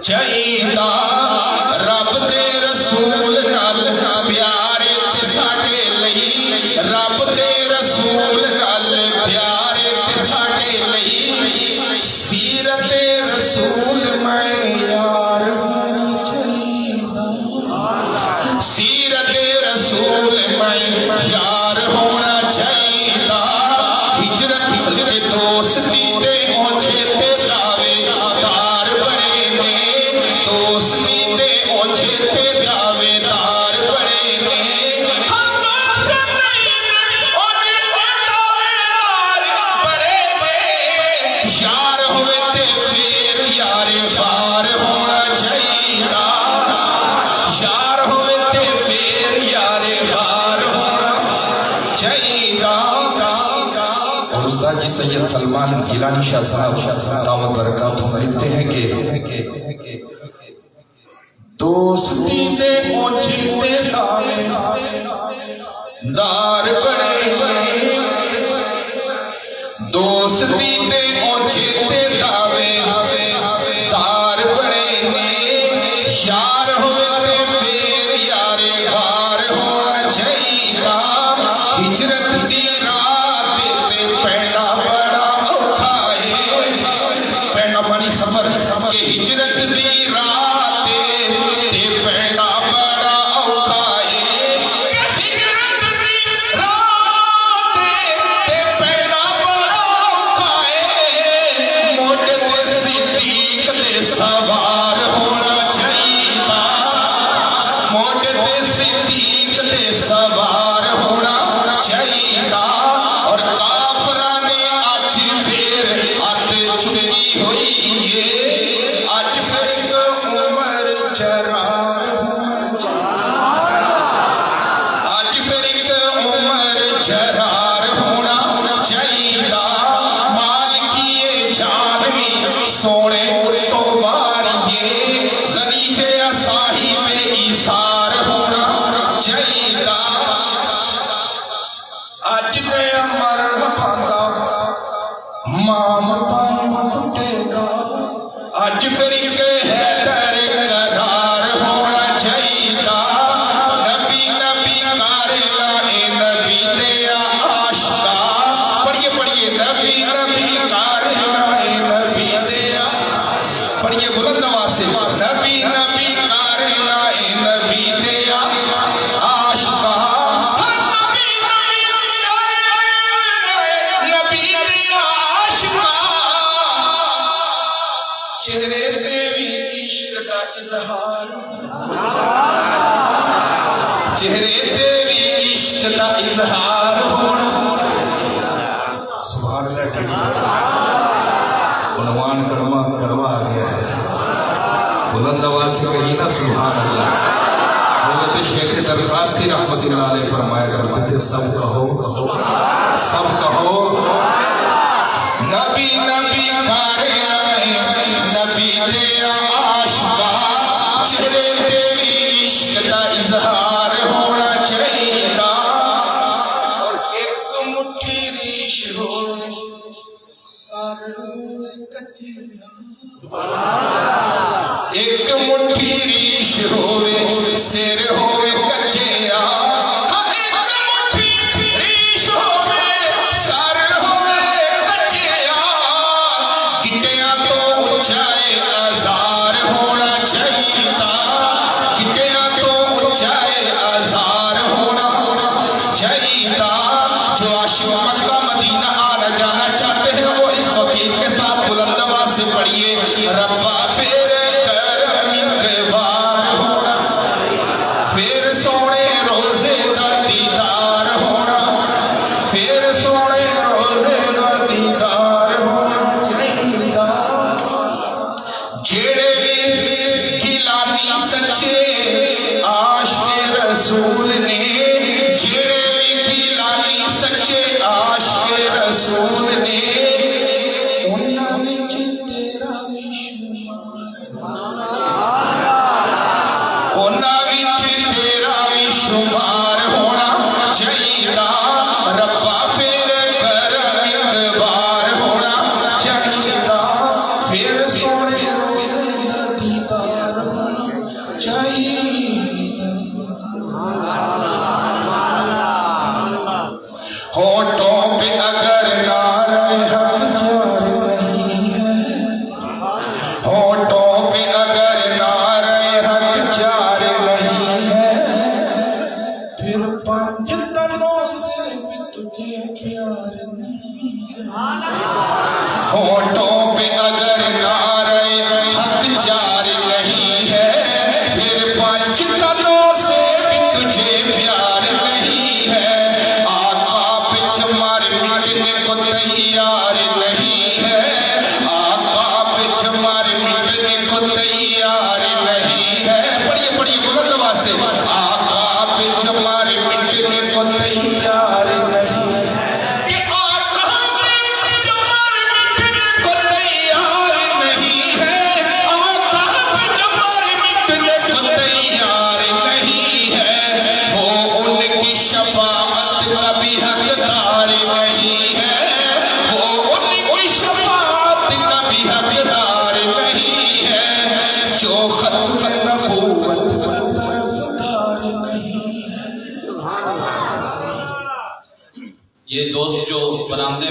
चाहिदा रब दे रसूल नाल प्यारे ते साडे लई, रब दे रसूल नाल प्यारे ते साडे लई, सीरत रसूल मैं यार चाहिदा, सीरत रसूल मैं यार होना चाहिदा। हिजरत दे दोस्ती दे ओछे ते लावे तार बड़े ने, दोस्ती दे ओछे ते लावे तार बड़े ने, यार होवे ते फिर यारे बार होना चाहिदा, यार होवे ते फिर यारे बार होना चाहिदा। और उस्ताद जी सैयद सलमान गिलानी शाह साहब दावत बरकातुहू लिखते हैं कि दोस्ती दे ओछे ते लावे दार बड़े, दोस्ती दे ओछे ते लावे तार बड़े ने, यार होवे ते फिर यारे बार होना चाहिदा। हिजरत दी रात ते पैना बड़ा औखा है, पैना बड़ी सफर के हिजरत दी रात ते पैना बड़ा औखा है, हिजरत दी रात ते पैना बड़ा औखा है, मोटे ते सिद्दीक दे सवार होना चाहिदा, मोटे ते सिद्दीक दे सवार होना चाहिदा। और काफरा ने अज फिर अत चुकी हुई है, अज फिर उमर जरार होना चाहिदा, अज फिर उमर जरार होना चाहिदा। मालिकिए जानवी सोने तो वारिए, गनीजे साहिबे इसार होना चाहिदा। अज दे मरहबा दा मामता टुटेगा, अज फिर के हैदर करार होना चाहिदा। नबी नबी कारेला ए नबी दे आशिका, पढ़िए पढ़िए नबी नबी कारेला ए नबी दे, पढ़िए बुलंद आवाज से, नबी नबी कारेला ए नबी दे आशिका, नबी नबी दे आशिका, चेहरे ते भी इश्क दा इजहार, चेहरे ते भी इश्क दा इजहार होना। सुभान अल्लाह, उन्वान करवा आ गया है, बुलंद आवाज से कहिए ना सुभान अल्लाह। हज़रत शेख दरखास्त रहमतुल्लाह अलैह फरमाया करते थे, सब कहो सब कहो नबी नबी कारेला नबी दे आशिका, चेहरे ते भी इश्क दा इजहार होना चाहिदा। और एक मुट्ठी रीश होवे सारे कच्चिया, एक मुट्ठी रीश होवे सिर होवे कच्चिया, एक मुट्ठी रीश होवे सर होवे कच्चिया, गिट्टियां तो ऊंचाई आजार होना चाहिदा, गिट्टियां तो ऊंचाई आजार होना चाहिदा। जो आशिक मक्का मदीना आना जाना चाहते हैं वो इस फकीर के साथ बुलंद आवाज से पढ़िए, रब्बा फिर करम इंतवार होना, फिर सोने रोजे दा दीदार होना, फिर सोने रोजे दा दीदार होना चाहिदा। जेड़े